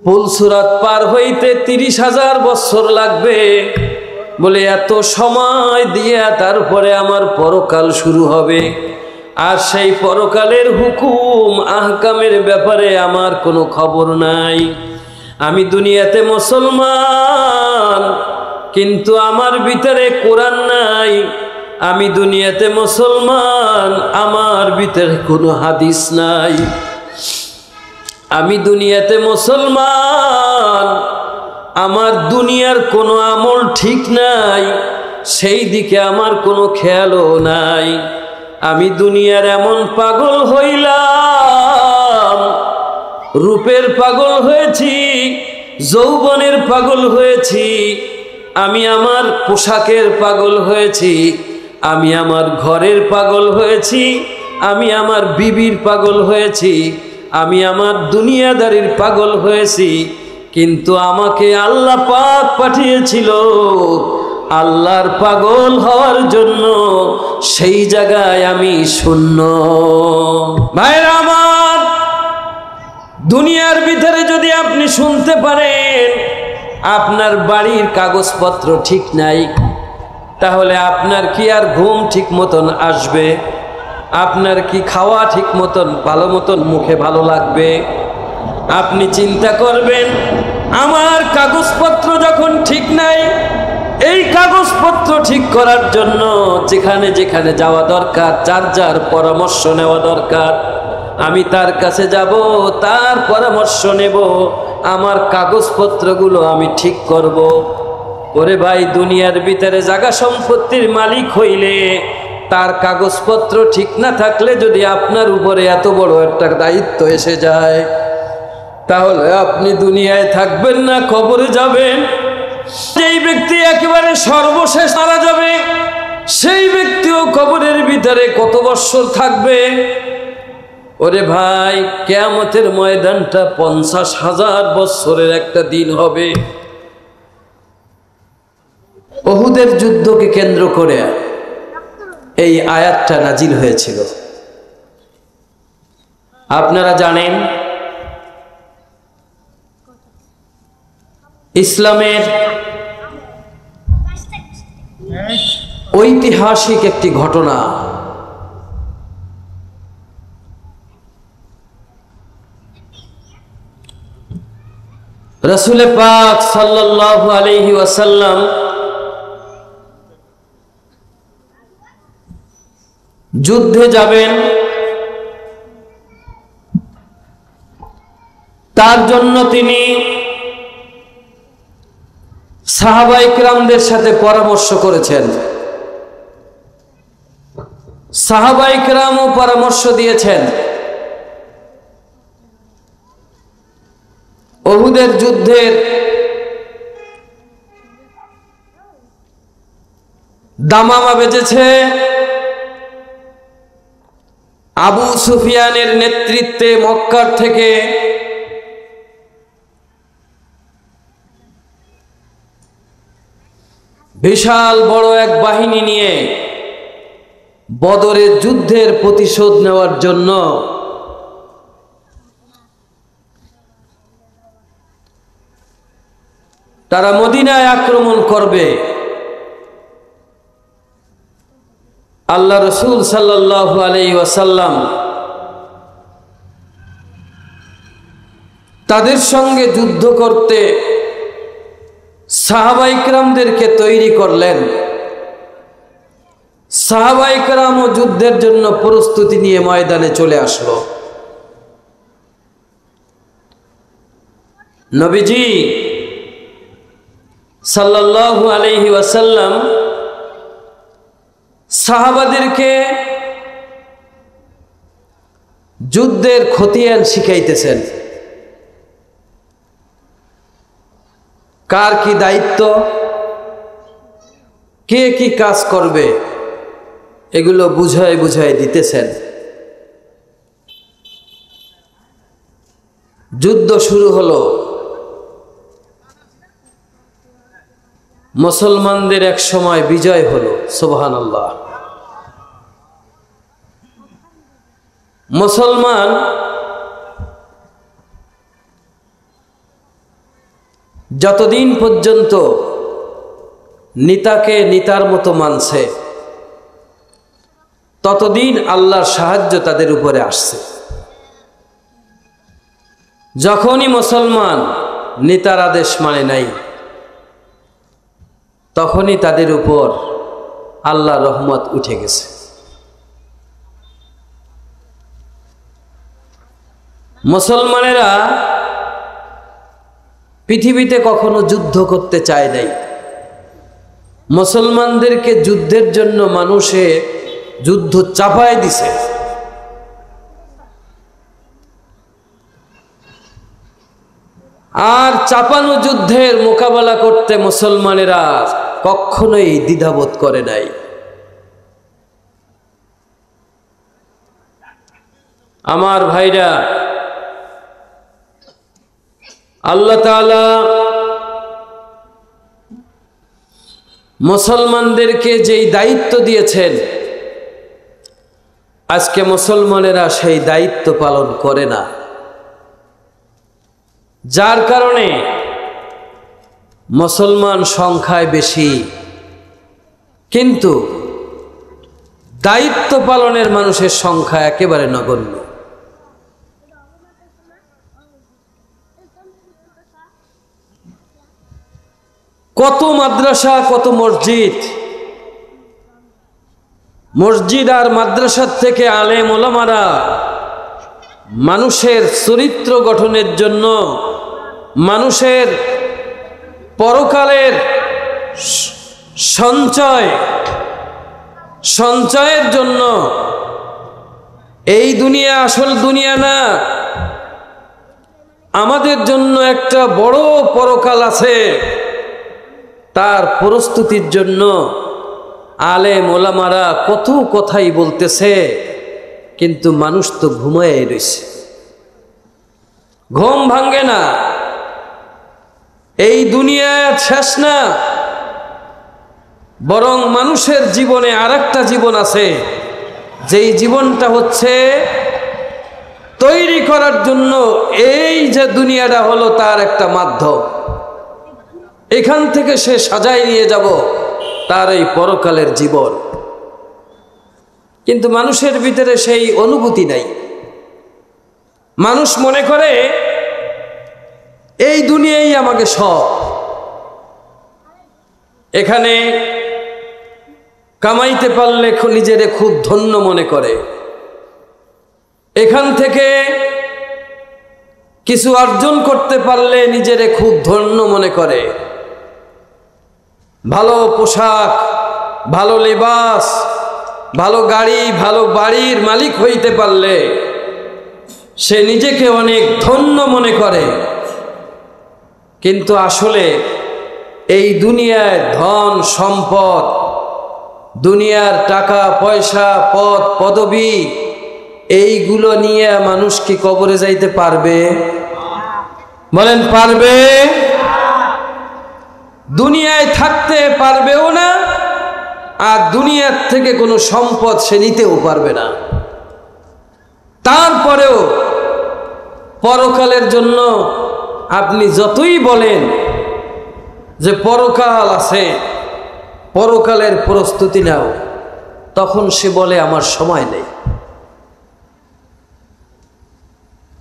পুলসুরাত পার হইতে 30,000 বছর লাগবে বলে এত সময় দিয়ে তারপরে আমার পরকাল শুরু হবে। আর সেই পরকালের হুকুম আহকামের ব্যাপারে আমার কোনো খবর নাই। আমি দুনিয়াতে মুসলমান, কিন্তু আমার ভিতরে কোরআন নাই। আমি দুনিয়াতে মুসলমান, আমার ভিতরে কোনো হাদিস নাই। আমি দুনিয়াতে মুসলমান, আমার দুনিয়ার কোনো আমল ঠিক নাই, সেই দিকে আমার কোনো খেয়ালও নাই। আমি দুনিয়ার এমন পাগল হইলাম, রূপের পাগল হয়েছি, যৌবনের পাগল হয়েছি, আমি আমার পোশাকের পাগল হয়েছি, আমি আমার ঘরের পাগল হয়েছি, আমি আমার বিবির পাগল হয়েছি, আমি আমার দুনিয়াদারির পাগল হয়েছি। কিন্তু আমাকে আল্লাহ পাক পাঠিয়েছিল আল্লাহর পাগল হওয়ার জন্য। সেই জায়গায় আমি শূন্য। ভাইরা আমার, দুনিয়ার ভিতরে যদি আপনি শুনতে পারেন আপনার বাড়ির কাগজপত্র ঠিক নাই, তাহলে আপনার কি আর ঘুম ঠিক মতন আসবে? আপনার কি খাওয়া ঠিক মতন ভালো মতন মুখে ভালো লাগবে? আপনি চিন্তা করবেন, আমার কাগজপত্র যখন ঠিক নাই, এই কাগজপত্র ঠিক করার জন্য যেখানে যেখানে যাওয়া দরকার, যার যার পরামর্শ নেওয়া দরকার, আমি তার কাছে যাব, তার পরামর্শ নেব, আমার কাগজপত্রগুলো আমি ঠিক করব। ওরে ভাই, দুনিয়ার ভিতরে জায়গা সম্পত্তির মালিক হইলে তার কাগজপত্র ঠিক না থাকলে যদি আপনার উপরে এত বড় একটা দায়িত্ব এসে যায়, তাহলে আপনি দুনিয়ায় থাকবেন না, কবরে যাবেন। যেই ব্যক্তি একেবারে সর্বশেষ মারা যাবে, সেই ব্যক্তিও কবরের ভিতরে কত বৎসর থাকবে? ওরে ভাই, কিয়ামতের ময়দানটা 50,000 বৎসরের একটা দিন হবে। উহুদের যুদ্ধকে কেন্দ্র করে এই আয়াতটা নাজিল হয়েছিল। আপনারা জানেন, ইসলামের ঐতিহাসিক একটি ঘটনা। রাসূল পাক সাল্লাল্লাহু আলাইহি ওয়াসাল্লাম যুদ্ধে যাবেন, তার জন্য তিনি সাহাবায়ে কিরামদের সাথে পরামর্শ করেছেন। সাহাবায়ে কিরামও পরামর্শ দিয়েছেন। উহুদের যুদ্ধের দামামা বেজেছে। আবু সুফিয়ানের নেতৃত্বে মক্কার থেকে বিশাল বড় এক বাহিনী নিয়ে বদরের যুদ্ধের প্রতিশোধ নেওয়ার জন্য তারা মদিনায় আক্রমণ করবে। আল্লাহ রাসূল সাল্লাল্লাহু আলাইহি ওয়াসাল্লাম তাদের সঙ্গে যুদ্ধ করতে সাহাবায়ে কিরামদেরকে তৈরি করলেন। সাহাবায়ে কিরামও যুদ্ধের জন্য প্রস্তুতি নিয়ে ময়দানে চলে আসলো। নবীজি সাল্লাল্লাহু আলাইহি ওয়াসাল্লাম সাহাবাদেরকে যুদ্ধের খতিয়ান শিখাইতেছেন। কার কি দায়িত্ব, কে কি কাজ করবে, এগুলো বুঝায় বুঝায় দিতেছেন। যুদ্ধ শুরু হলো। মুসলমানদের এক সময় বিজয় হলো। সুবহানাল্লাহ। মুসলমান যতদিন পর্যন্ত নেতাকে নেতার মতো মানছে ততদিন আল্লাহর সাহায্য তাদের উপরে আসছে। যখনই মুসলমান নেতার আদেশ মানে নাই তখনই তাদের উপর আল্লাহর রহমত উঠে গেছে। মুসলমানেরা পৃথিবীতে কখনো যুদ্ধ করতে চায় নাই। মুসলমানদেরকে যুদ্ধের জন্য মানুষে যুদ্ধ চাপায় দিছে। আর চাপানো যুদ্ধের মোকাবেলা করতে মুসলমানেরা কখনোই দ্বিধাবোধ করে নাই। আমার ভাইরা, আল্লাহ তাআলা মুসলমানদেরকে যেই দায়িত্ব দিয়েছেন আজকে মুসলমানেরা সেই দায়িত্ব পালন করে না, যার কারণে মুসলমান সংখ্যায় বেশি কিন্তু দায়িত্ব পালনের মানুষের সংখ্যা একেবারে নগণ্য। কত মাদ্রাসা, কত মসজিদ, মসজিদ আর মাদ্রাসার থেকে আলেম ওলামারা মানুষের চরিত্র গঠনের জন্য, মানুষের পরকালের সঞ্চয়ের জন্য, এই দুনিয়া আসল দুনিয়া না, আমাদের জন্য একটা বড় পরকাল আছে, তার প্রস্তুতির জন্য আলেম ওলামারা কত কথাই বলতেছে, কিন্তু মানুষ তো ঘুমায় রয়েছে, ঘুম ভাঙ্গে না। এই দুনিয়া শেষ না, বরং মানুষের জীবনে আরেকটা জীবন আছে, যেই জীবনটা হচ্ছে তৈরি করার জন্য এই যে দুনিয়াটা হলো তার একটা মাধ্যম। এখান থেকে সে সাজায় নিয়ে যাব তার এই পরকালের জীবন, কিন্তু মানুষের ভিতরে সেই অনুভূতি নাই। মানুষ মনে করে এই দুনিয়াই আমাকে সব, এখানে কামাইতে পারলে নিজেরে খুব ধন্য মনে করে, এখান থেকে কিছু অর্জন করতে পারলে নিজেরে খুব ধন্য মনে করে, ভালো পোশাক, ভালো লেবাস, ভালো গাড়ি, ভালো বাড়ির মালিক হইতে পারলে সে নিজেকে অনেক ধন্য মনে করে। কিন্তু আসলে এই দুনিয়ায় ধন সম্পদ, দুনিয়ার টাকা পয়সা, পদ পদবী, এইগুলো নিয়ে মানুষ কি কবরে যাইতে পারবে? বলেন পারবে? দুনিয়ায় থাকতে পারবেও না, আর দুনিয়ার থেকে কোনো সম্পদ সে নিতেও পারবে না। তারপরেও পরকালের জন্য আপনি যতই বলেন যে পরকাল আছে, পরকালের প্রস্তুতি নাও, তখন সে বলে আমার সময় নেই।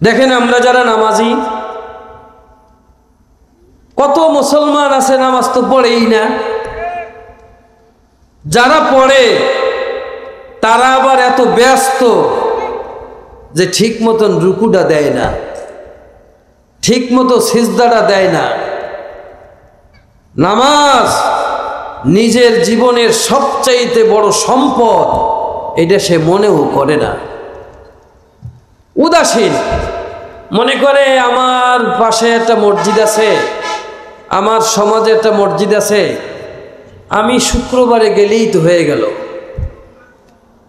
দেখেন আমরা যারা নামাজি, কত মুসলমান আছে নামাজ তো পড়েই না, যারা পড়ে তারা আবার এত ব্যস্ত যে ঠিক মতন রুকুটা দেয় না, ঠিক মতো সিজদাটা দেয় না। নামাজ নিজের জীবনের সবচাইতে বড় সম্পদ, এটা সে মনেও করে না, উদাসীন মনে করে আমার পাশে একটা মসজিদ আছে, আমার সমাজে একটা মসজিদ আছে, আমি শুক্রবারে গেলেই তো হয়ে গেল,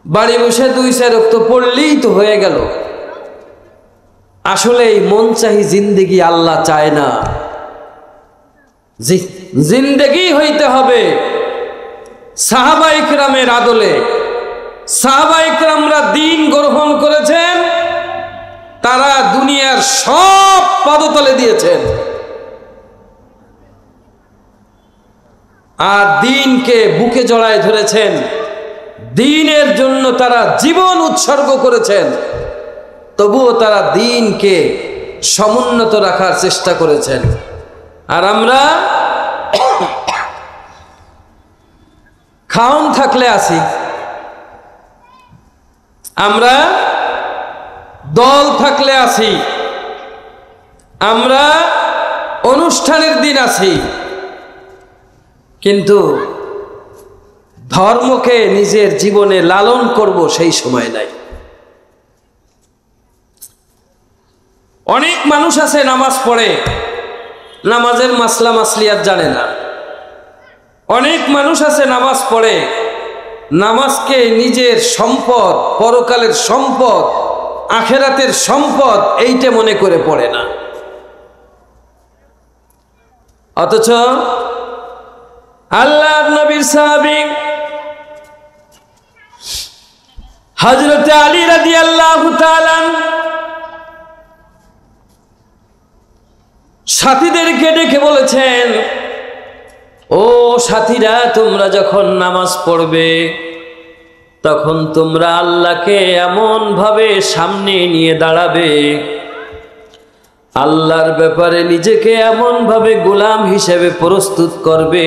বাড়ি বসে 2-4 ওয়াক্ত পড়লেই তো হয়ে গেল। আসলে এই মন চাহি জিন্দেগি আল্লাহ চায় না। জিন্দেগি হইতে হবে সাহাবা ইকরামের আদলে। সাহাবা ইকরামরা দ্বীন গ্রহণ করেছেন, তারা দুনিয়ার সব পদতলে দিয়েছেন, আর দ্বীনকে বুকে জড়ায় ধরেছেন, দ্বীনের জন্য তারা জীবন উৎসর্গ করেছেন, তবুও তারা দ্বীনকে সমুন্নত রাখার চেষ্টা করেছেন। আর আমরা খাওন থাকলে আসি, আমরা দল থাকলে আসি, আমরা অনুষ্ঠানের দিন আসি, কিন্তু ধর্মকে নিজের জীবনে লালন করব সেই সময় নাই। অনেক মানুষ আছে নামাজ পড়ে, নামাজের মাসলা মাসলিয়াত জানে না। অনেক মানুষ আছে নামাজ পড়ে, নামাজকে নিজের সম্পদ, পরকালের সম্পদ, আখেরাতের সম্পদ এইটা মনে করে পড়ে না। অথচ আল্লাহর নবীর সাহাবী হযরত আলী রাদিয়াল্লাহু তাআলা সাথীদেরকে ডেকে বলেছেন, ও সাথীরা, তোমরা যখন নামাজ পড়বে তখন তোমরা আল্লাহকে এমন ভাবে সামনে নিয়ে দাঁড়াবে, আল্লাহর ব্যাপারে নিজেকে এমন ভাবে গোলাম হিসেবে প্রস্তুত করবে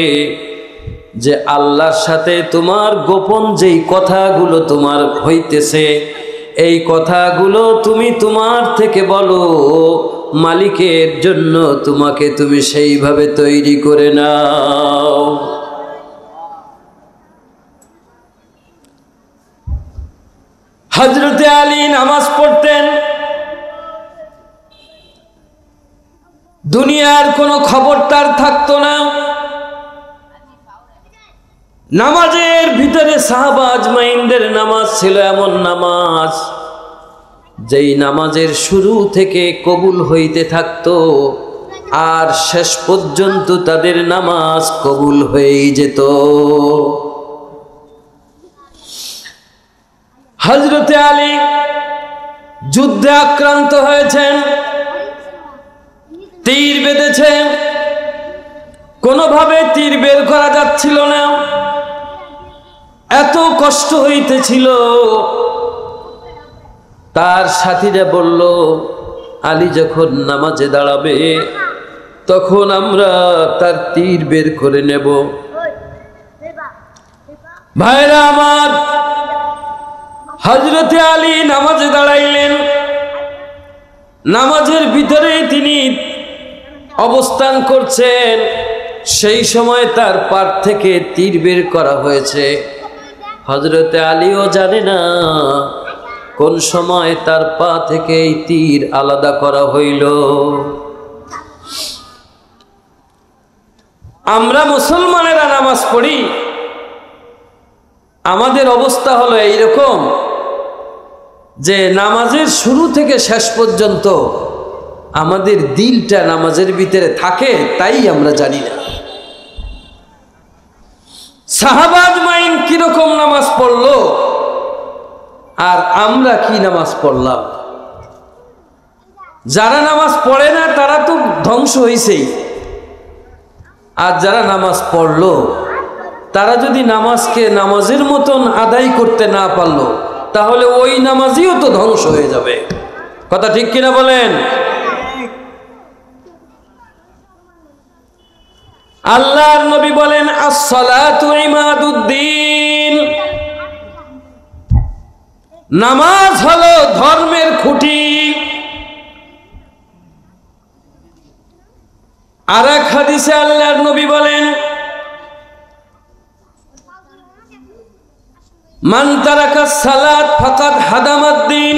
যে আল্লাহর সাথে তোমার গোপন যেই কথাগুলো তোমার হইতেছে, এই কথাগুলো তুমি তোমার থেকে বলো, মালিকের জন্য তোমাকে তুমি সেইভাবে তৈরি করে নাও। হযরতে আলী নামাজ পড়তেন, দুনিয়ার কোনো খবর তার থাকতো না। নামাজের ভিতরে সাহাবা আজমাইনদের নামাজ ছিল এমন নামাজ, যেই নামাজের শুরু থেকে কবুল হইতে থাকতো আর শেষ পর্যন্ত তাদের নামাজ কবুল হয়ে যেত। হযরতে আলী যুদ্ধে আক্রান্ত হয়েছেন, তীর বেঁধেছে, কোনোভাবে তীর বের করা যাচ্ছিল না, এত কষ্ট হইতেছিল। তার সাথীরা বলল, আলী যখন নামাজে দাঁড়াবে তখন আমরা তার তীর বের করে নেব। ভাইরা আমার, হযরতে আলী নামাজে দাঁড়াইলেন, নামাজের ভিতরে তিনি অবস্থান করছেন, সেই সময় তার পাট থেকে তীর বের করা হয়েছে। হযরতে আলীও জানে না কোন সময় তার পা থেকে এই তীর আলাদা করা হইল। আমরা মুসলমানেরা নামাজ পড়ি, আমাদের অবস্থা হলো এইরকম যে নামাজের শুরু থেকে শেষ পর্যন্ত আমাদের দিলটা নামাজের ভিতরে থাকে, তাই আমরা জানি না। সাহাবা আজমাইন কিরকম নামাজ পড়লো আর আমরা কি নামাজ পড়লাম। যারা নামাজ পড়ে না তারা তো ধ্বংস হইছেই, আর যারা নামাজ পড়লো তারা যদি নামাজকে নামাজের মতন আদায় করতে না পারলো তাহলে ওই নামাজিও তো ধ্বংস হয়ে যাবে। কথা ঠিক কিনা বলেন? আল্লাহর নবী বলেন, আস-সালাতু ইমাদুদ্দিন, নামাজ হলো ধর্মের খুঁটি। আর এক হাদিসে আল্লাহর নবী বলেন, মান তারাকাস সালাত ফাকাদ হাদামাদ-দ্বীন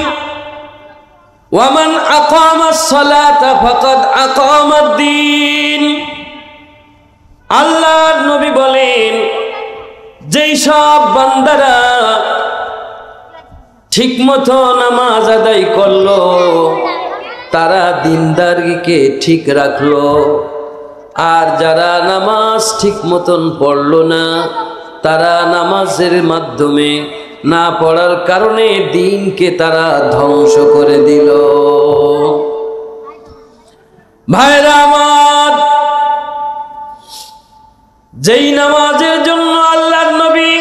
ওয়া মান আকামাস সালাতা ফাকাদ আকামাদ-দ্বীন। আল্লাহর নবী বলেন, যেই সব বান্দারা ঠিকমতো নামাজ আদায় করলো তারা দিনদারিকে ঠিক রাখলো, আর যারা নামাজ ঠিক মতন পড়লো না তারা নামাজের মাধ্যমে না পড়ার কারণে দিনকে তারা ধ্বংস করে দিল। ভাইরা আমার, যেই নামাজের জন্য আল্লাহর নবী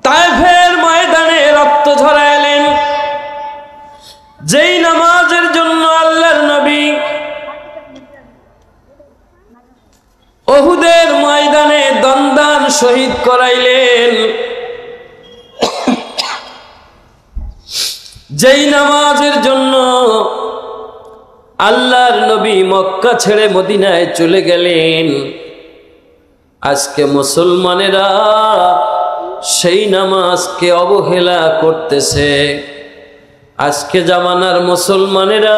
তায়েফের ময়দানে রক্ত ঝরাইলেন, যেই নামাজের জন্য আল্লাহর নবী উহুদের ময়দানে দন্দান শহীদ করাইলেন, যেই নামাজের জন্য আল্লাহর নবী মক্কা ছেড়ে মদিনায় চলে গেলেন, আজকে মুসলমানেরা সেই নামাজকে অবহেলা করতেছে। আজকে জামানার মুসলমানেরা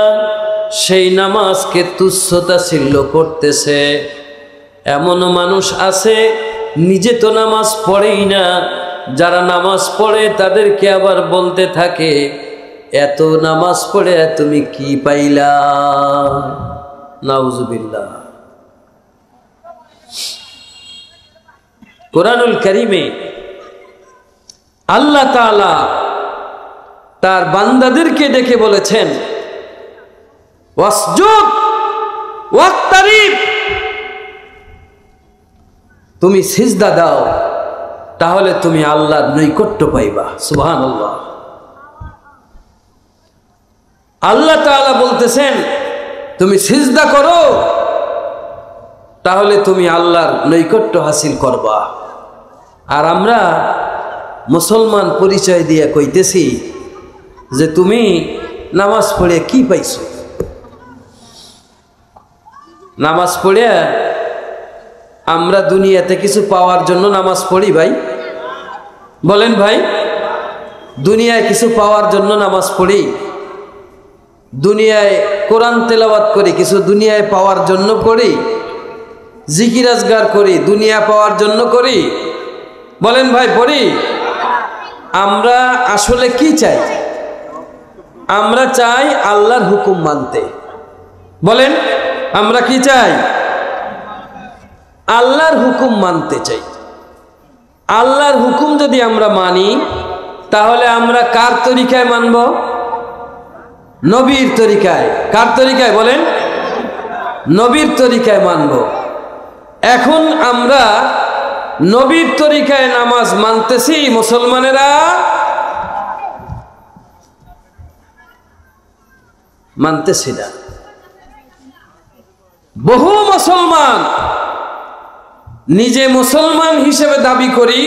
সেই নামাজকে তুচ্ছতাচ্ছিল্য করতেছে। এমনও মানুষ আছে নিজে তো নামাজ পড়েই না, যারা নামাজ পড়ে তাদেরকে আবার বলতে থাকে, এত নামাজ পড়ে তুমি কি পাইলা? নাউজুবিল্লাহ। কোরআনুল কারীমে আল্লাহ তাআলা তার বান্দাদেরকে ডেকে বলেছেন, ওয়াসজুদ ওয়াক্তারিব, তুমি সিজদা দাও, তাহলে তুমি আল্লাহর নৈকট্য পাইবা। সুবহানাল্লাহ। আল্লাহ তাআলা বলতেছেন তুমি সিজদা করো, তাহলে তুমি আল্লাহর নৈকট্য হাসিল করবা। আর আমরা মুসলমান পরিচয় দিয়ে কইতেছি যে তুমি নামাজ পড়ে কি পাইছো? নামাজ পড়ে আমরা দুনিয়াতে কিছু পাওয়ার জন্য নামাজ পড়ি ভাই? বলেন ভাই, দুনিয়ায় কিছু পাওয়ার জন্য নামাজ পড়ি? দুনিয়ায় কোরআন তেলাওয়াত করি কিছু দুনিয়ায় পাওয়ার জন্য করি? জিকির আজগার করি দুনিয়া পাওয়ার জন্য করি? বলেন ভাই, পড়ি? আমরা আসলে কি চাই? আমরা চাই আল্লাহর হুকুম মানতে। বলেন, আমরা কি চাই? আল্লাহর হুকুম মানতে চাই। আল্লাহর হুকুম যদি আমরা মানি, তাহলে আমরা কার তরিকায় মানব? নবীর তরিকায়। কার তরিকায়? বলেন, নবীর তরিকায় মানব। এখন আমরা নবীর তরিকায় নামাজ মানতেছি, মুসলমানেরা মানতেছি না। বহু মুসলমান নিজে মুসলমান হিসেবে দাবি করি,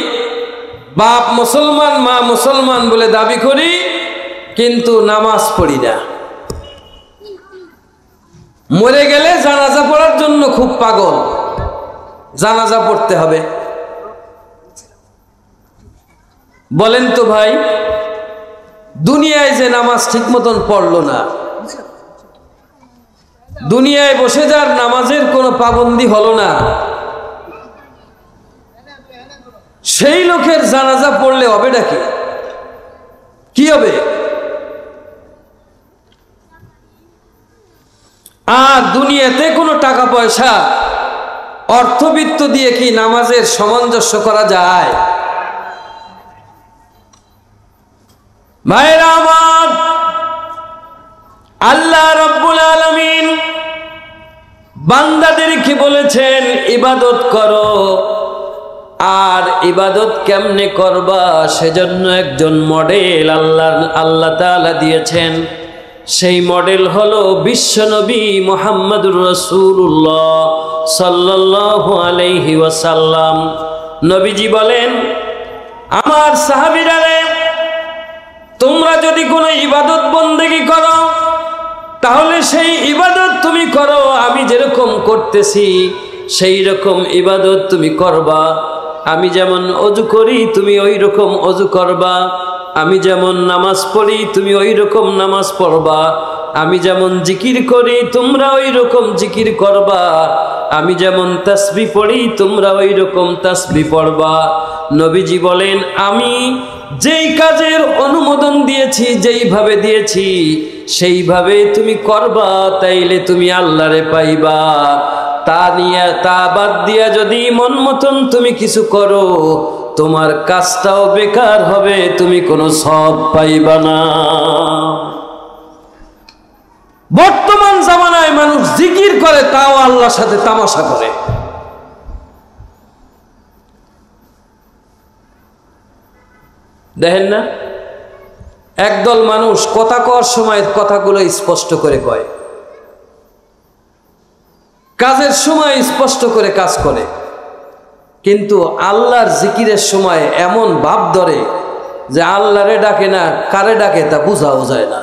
বাপ মুসলমান মা মুসলমান বলে দাবি করি, কিন্তু নামাজ পড়ি না। মরে গেলে জানাজা পড়ার জন্য খুব পাগল, জানাজা পড়তে হবে। বলেন তো ভাই, দুনিয়ায় যে নামাজ ঠিক মতন পড়লো না, দুনিয়ায় বসে যার নামাজের কোনো পাবন্দি হলো না, সেই লোকের জানাজা পড়লে হবে নাকি? কি হবে? আর দুনিয়াতে কোনো টাকা পয়সা অর্থবিত্ত দিয়ে কি নামাজের সামঞ্জস্য করা যায়? ভাইরা আমার, আল্লাহ রাব্বুল আলামিন বান্দাদেরকে বলেছেন ইবাদত করো। আর ইবাদত কেমনে করবা সেজন্য একজন মডেল আল্লাহ তাআলা দিয়েছেন। সেই মডেল হলো বিশ্বনবী মুহাম্মদুর রাসূলুল্লাহ সাল্লাল্লাহু আলাইহি ওয়াসাল্লাম। নবীজি বলেন, আমার সাহাবীরা রে, তোমরা যদি কোনো ইবাদত বন্দেগী করো, তাহলে সেই ইবাদত তুমি করো আমি যেরকম করতেছি সেই রকম ইবাদত তুমি করবা। আমি যেমন অজু করি তুমি ওই রকম অজু করবা, আমি যেমন নামাজ পড়ি তুমি ওই রকম নামাজ পড়বা, আমি যেমন জিকির করি তোমরা ওই রকম জিকির করবা, আমি যেমন তাসবিহ পড়ি তোমরা ওই রকম তাসবিহ পড়বা। নবীজি বলেন, আমি যেই কাজের অনুমোদন দিয়েছি, যেইভাবে দিয়েছি সেইভাবে তুমি করবা, তাইলে তুমি আল্লাহরে পাইবা। তা বাদ দিয়া যদি মন মতন তুমি কিছু করো, তোমার কাজটাও বেকার হবে, তুমি কোনো সওয়াব পাইবা না। বর্তমান জামানায় মানুষ জিকির করে, তাও আল্লাহর সাথে তামাশা করে। দেখেন না, একদল মানুষ কথা কওয়ার সময় কথাগুলো স্পষ্ট করে কয়, কাজের সময় স্পষ্ট করে কাজ করে, কিন্তু আল্লাহর জিকিরের সময় এমন ভাব ধরে যে আল্লাহরে ডাকে না, কারে ডাকে তা বুঝাও যায় না।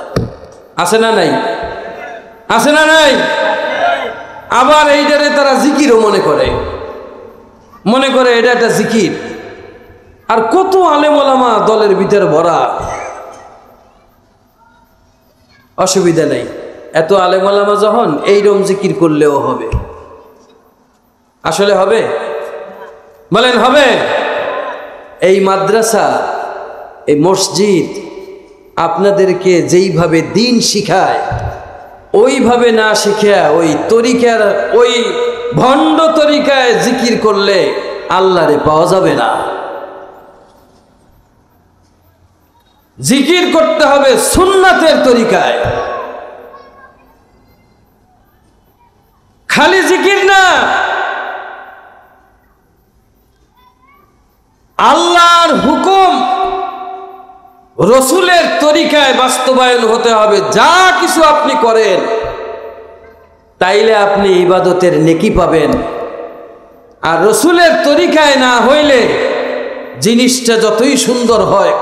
আছে না নাই? আছে না নাই? আবার এইটারে তারা জিকিরও মনে করে এটা একটা জিকির। আর কত আলেম ওলামা দলের ভিতরে ভরা, অসুবিধা নেই। এত আলেম ওলামা যখন এইরকম জিকির করলেও হবে। আসলে হবে? বলেন হবে? এই মাদ্রাসা, এই মসজিদ আপনাদেরকে যেইভাবে দিন শিখায় ওইভাবে না শিখা ওই তরিকার, ওই ভণ্ড তরিকায় জিকির করলে আল্লাহরে পাওয়া যাবে না। জিকির করতে হবে সুন্নাতের তরিকায়, খালি জিকির না, আল্লাহর হুকুম রসুলের তরিকায় বাস্তবায়ন হতে হবে। যা কিছু আপনি করেন তাইলে আপনি ইবাদতের নেকি পাবেন। আর রসুলের তরিকায় না হইলে জিনিসটা যতই সুন্দর হয়,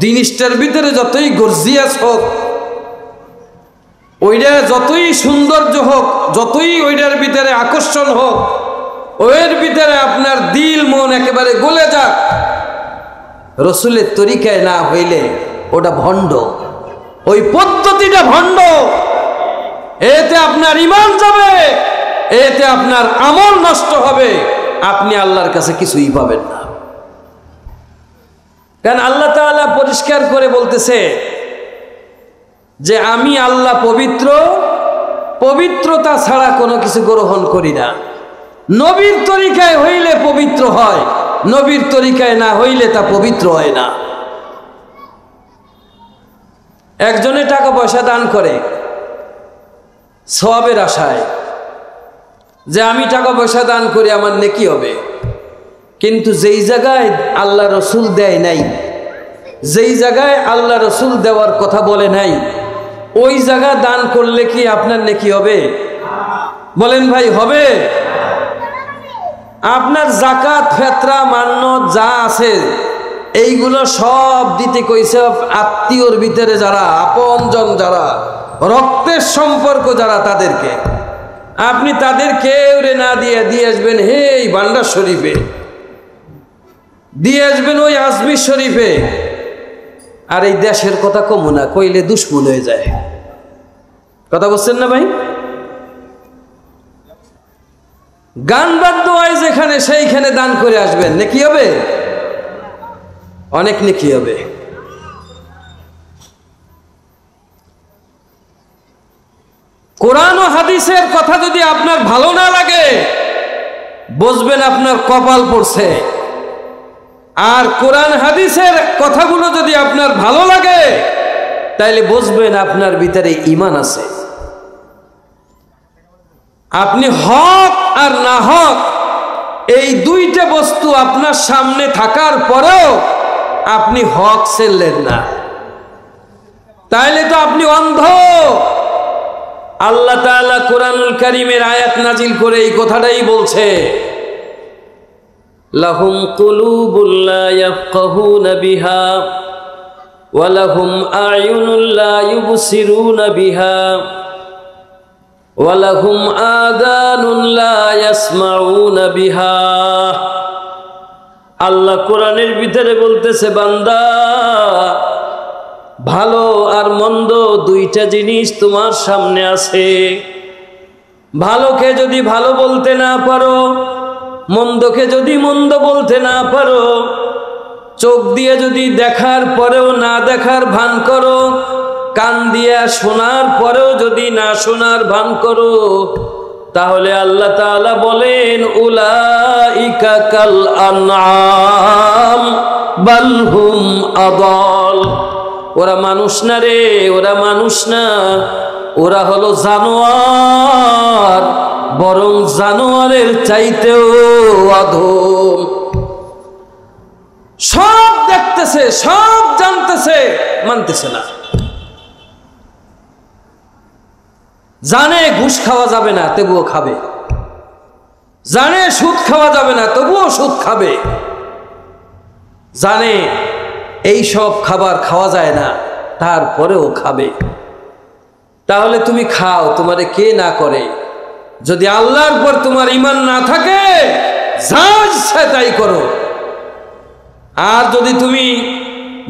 জিনিসটার ভিতরে যতই গর্জিয়াস হোক, ওইটা যতই সৌন্দর্য হোক, যতই ওইটার ভিতরে আকর্ষণ হোক, ওর ভিতরে আপনার দিল মন একেবারে গলে যাক, রসুলের তরিকায় না হইলে ওটা ভণ্ড, ওই পদ্ধতিটা ভণ্ড। এতে আপনার ঈমান যাবে, এতে আপনার আমল নষ্ট হবে, আপনি আল্লাহর কাছে কিছুই পাবেন না। কারণ আল্লাহ তাআলা পরিষ্কার করে বলতেছে যে আমি আল্লাহ পবিত্র, পবিত্রতা ছাড়া কোনো কিছু গ্রহণ করি না। নবীর তরিকায় হইলে পবিত্র হয়, নবীর তরিকায় না হইলে তা পবিত্র হয় না। একজনে টাকা পয়সা দান করে সওয়াবের আশায়, যে আমি টাকা পয়সা দান করি আমার নেকি হবে, কিন্তু যেই জায়গায় আল্লাহ রসুল দেয় নাই, যেই জায়গায় আল্লাহ রসুল দেওয়ার কথা বলে নাই, ওই জায়গা দান করলে কি আপনার নেকি হবে? বলেন ভাই, হবে? আপনার জাকাত ফেতরা মান্নত যা আছে এইগুলো সব দিতে কইছে আত্মীয়র ভিতরে যারা আপনজন, যারা রক্তের সম্পর্ক যারা, তাদেরকে। আপনি তাদেরকে না দিয়ে আসবেন এই ভান্ডার শরীফে, দিয়ে আসবেন ওই আজমির শরীফে। আর এই দেশের কথা কমু না, কইলে দুশ্মন হয়ে যায়। কথা বলছেন না ভাই? গান বাদ্য হয় যেখানে, সেইখানে দান করে আসবেন, নেকি হবে? অনেক নেকি হবে। কোরআন ও হাদিসের কথা যদি আপনার ভালো না লাগে, বুঝবেন আপনার কপাল পড়ছে। আর কোরআন হাদিসের কথাগুলো যদি আপনার ভালো লাগে, তাইলে বুঝবেন আপনার ভিতরে ঈমান আছে। আপনি হক আর না হক এই দুইটা বস্তু আপনার সামনে থাকার পরেও আপনি হক ছেড়লেন না, তাইলে তো আপনি অন্ধ। আল্লাহ তাআলা কোরআনুল কারীমের আয়াত নাজিল করে এই কথাটাই বলছে, লাহুম কুলুবুল লা ইয়াফকাহুনা বিহা ওয়া লাহুম আ'য়ুনুল লা ইউবসিরুনা বিহা ওয়া লাহুম আযানুন লা ইয়াসমাউনা বিহা। আল্লাহ কোরআনের ভিতরে বলতেছে, বান্দা, ভালো আর মন্দ দুইটা জিনিস তোমার সামনে আছে। ভালোকে যদি ভালো বলতে না পারো, মন্দকে যদি মন্দ বলতে না পারো, চোখ দিয়ে যদি দেখার পরেও না দেখার ভান করো, কান দিয়ে শোনার পরেও যদি না শোনার ভান করো, তাহলে আল্লাহ তাআলা বলেন, উলাইকা কাল আনআম বাল হুম আদাল। ওরা মানুষ না রে, ওরা মানুষ না, ওরা হলো জানোয়ার, বরং জানোয়ারের চাইতেও অধম। সব দেখতেছে, সব জানতেছে, মানতেছে না। জানে ঘুষ খাওয়া যাবে না, তবুও খাবে। জানে সুদ খাওয়া যাবে না, তবুও সুদ খাবে। জানে এই সব খাবার খাওয়া যায় না, তারপরেও খাবে। তাহলে তুমি খাও, তোমারে কে না করে? যদি আল্লাহর পর তোমার ঈমান না থাকে, যা ইচ্ছা তাই করো। আর যদি তুমি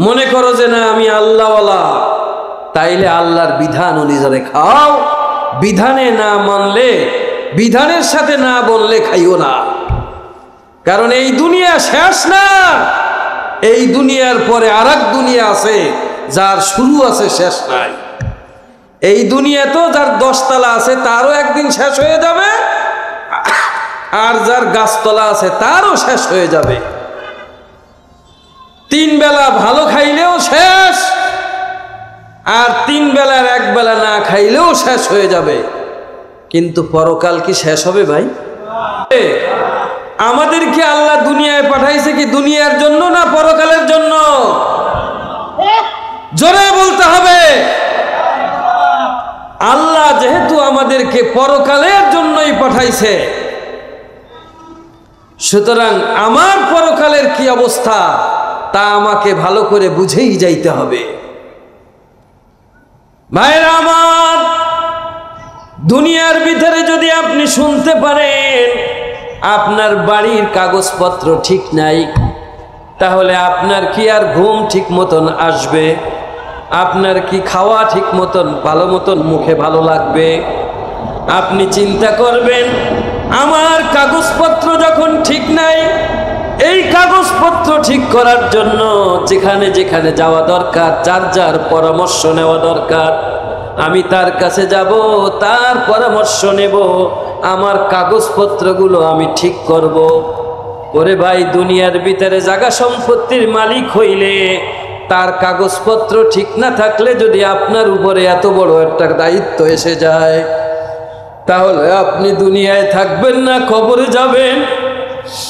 মনে করো যে না আমি আল্লাহওয়ালা, তাইলে আল্লাহর বিধান অনুযায়ী খাও। বিধানে না মানলে, বিধানের সাথে না বললে খাইও না। কারণ এই দুনিয়া শেষ না। এই দুনিয়ার পরে আরেক দুনিয়া আছে, যার শুরু আছে, শেষ নাই। এই দুনিয়া তো যার 10 তলা আছে তারও একদিন শেষ হয়ে যাবে, আর যার গাছতলা আছে তারও শেষ হয়ে যাবে। 3 বেলা ভালো খাইলেও শেষ, আর 3 বেলার 1 বেলা না খাইলেও শেষ হয়ে যাবে। কিন্তু পরকাল কি শেষ হবে ভাই? আমাদেরকে আল্লাহ দুনিয়ায় পাঠাইছে কি দুনিয়ার জন্য না পরকালের জন্য? জোরে বলতে হবে। আল্লাহ যেহেতু আমাদেরকে পরকালের জন্যই পাঠাইছে, সুতরাং আমার পরকালের কি অবস্থা তা আমাকে ভালো করে বুঝেই যাইতে হবে। ভাইরা আমার, দুনিয়ার ভিতরে যদি আপনি শুনতে পারেন আপনার বাড়ির কাগজপত্র ঠিক নাই, তাহলে আপনার কি আর ঘুম ঠিক মতন আসবে? আপনার কি খাওয়া ঠিক মতন ভালো মতন মুখে ভালো লাগবে? আপনি চিন্তা করবেন, আমার কাগজপত্র যখন ঠিক নাই, এই কাগজপত্র ঠিক করার জন্য যেখানে যেখানে যাওয়া দরকার, যার যার পরামর্শ নেওয়া দরকার, আমি তার কাছে যাব, তার পরামর্শ নেব, আমার কাগজপত্রগুলো আমি ঠিক করব। ওরে ভাই, দুনিয়ার ভিতরে জায়গা সম্পত্তির মালিক হইলে তার কাগজপত্র ঠিক না থাকলে যদি আপনার উপরে এত বড় একটা দায়িত্ব এসে যায়, তাহলে আপনি দুনিয়ায় থাকবেন না, কবরে যাবেন।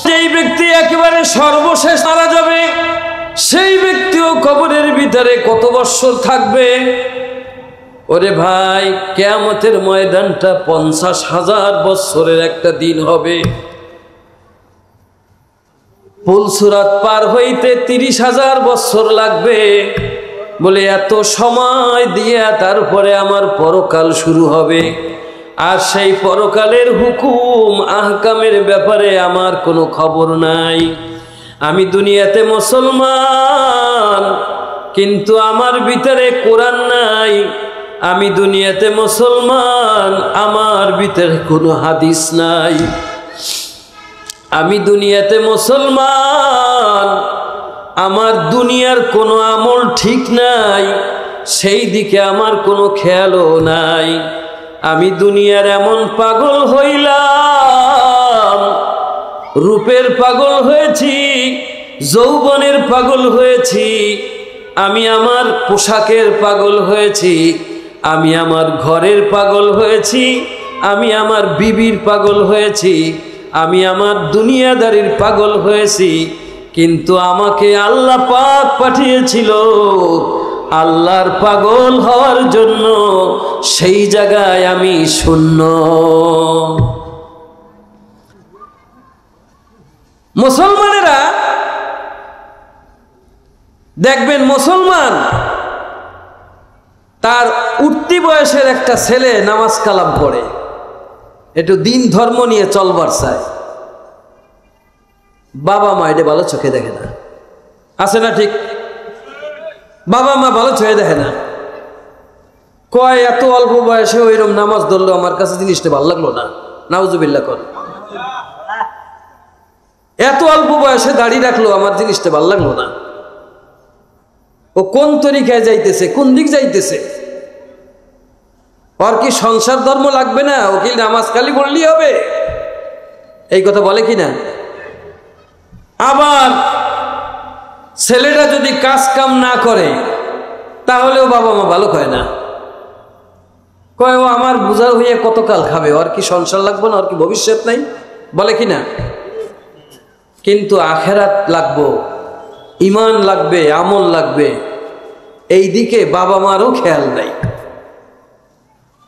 যেই ব্যক্তি একেবারে সর্বশেষ মারা যাবে, সেই ব্যক্তিও কবরের ভিতরে কত বৎসর থাকবে? ওরে ভাই, কিয়ামতের ময়দানটা 50,000 বৎসরের একটা দিন হবে। পুলসুরাত পার হইতে 30,000 বৎসর লাগবে। বলে এত সময় দিয়ে তারপরে আমার পরকাল শুরু হবে। আর সেই পরকালের হুকুম আহকামের ব্যাপারে আমার কোনো খবর নাই। আমি দুনিয়াতে মুসলমান, কিন্তু আমার ভিতরে কোরআন নাই। আমি দুনিয়াতে মুসলমান, আমার ভিতরে কোনো হাদিস নাই। আমি দুনিয়াতে মুসলমান, আমার দুনিয়ার কোনো আমল ঠিক নাই, সেই দিকে আমার কোনো খেয়ালও নাই। আমি দুনিয়ার এমন পাগল হইলাম, রূপের পাগল হয়েছি, যৌবনের পাগল হয়েছি, আমি আমার পোশাকের পাগল হয়েছি, আমি আমার ঘরের পাগল হয়েছি, আমি আমার বিবির পাগল হয়েছি, আমি আমার দুনিয়াদারির পাগল হয়েছি। কিন্তু আমাকে আল্লাহ পাক পাঠিয়েছিল আল্লাহর পাগল হওয়ার জন্য। সেই জায়গায় আমি শূন্য। মুসলমানেরা দেখবেন, মুসলমান তার উঠতি বয়সের একটা ছেলে নামাজ কালাম পড়ে, একটু দিন ধর্ম নিয়ে চলবার চায়, বাবা মা এটা ভালো চোখে দেখে না। আছে না ঠিক? বাবা মা ভালো চোখে দেখে না, কয় এত অল্প বয়সে ওইরকম নামাজ ধরলো, আমার কাছে জিনিসটা ভালো লাগলো না। নাউজুবিল্লাহ কর। এত অল্প বয়সে দাড়ি রাখলো, আমার জিনিসটা ভালো লাগলো না। ও কোন তরিকায় যাইতেছে, কোন দিক যাইতেছে? ওর কি সংসার ধর্ম লাগবে না? ও কি নামাজ খালি পড়লেই হবে? এই কথা বলে কি না? আবার ছেলেটা যদি কাজ কাম না করে, তাহলেও বাবা মা ভালো কয় না, কয় ও আমার বোঝার হইয়া কতকাল খাবে, ওর কি সংসার লাগবে না, ওর কি ভবিষ্যৎ নাই? বলে কি না? কিন্তু আখেরাত লাগবো, ইমান লাগবে, আমল লাগবে, এই দিকে বাবা মারও খেয়াল নাই।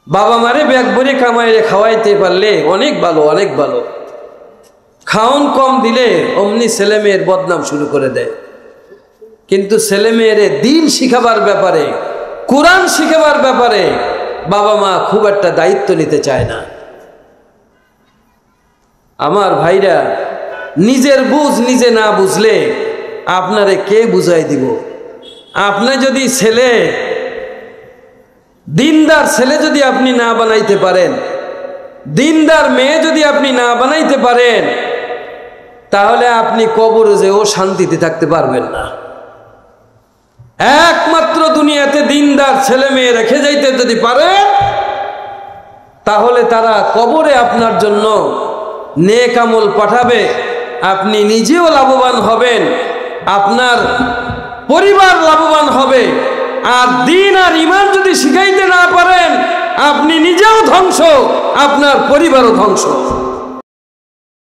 বাবা মারে ব্যাগ ভরে কামাইরে খাওয়াইতে পারলে অনেক ভালো, অনেক ভালো। খাওন কম দিলে অমনি ছেলে মেয়ের বদনাম শুরু করে দেয়। কিন্তু ছেলে মেয়েরে দিন শিখাবার ব্যাপারে, কোরআন শিখাবার ব্যাপারে বাবা মা খুব একটা দায়িত্ব নিতে চায় না। আমার ভাইরা, নিজের বুঝ নিজে না বুঝলে আপনারে কে বুঝাই দিব? আপনি যদি ছেলে, দিনদার ছেলে যদি আপনি না বানাইতে পারেন, দিনদার মেয়ে যদি আপনি না বানাইতে পারেন, তাহলে আপনি কবরে যেও শান্তিতে থাকতে পারবেন না। একমাত্র দুনিয়াতে দিনদার ছেলে মেয়ে রেখে যাইতে যদি পারে, তাহলে তারা কবরে আপনার জন্য নেক আমল পাঠাবে, আপনি নিজেও লাভবান হবেন, আপনার পরিবার লাভবান হবে। আর দিন আর ঈমান যদি শিখাইতে না পারেন, আপনি নিজেও ধ্বংস, আপনার পরিবারও ধ্বংস।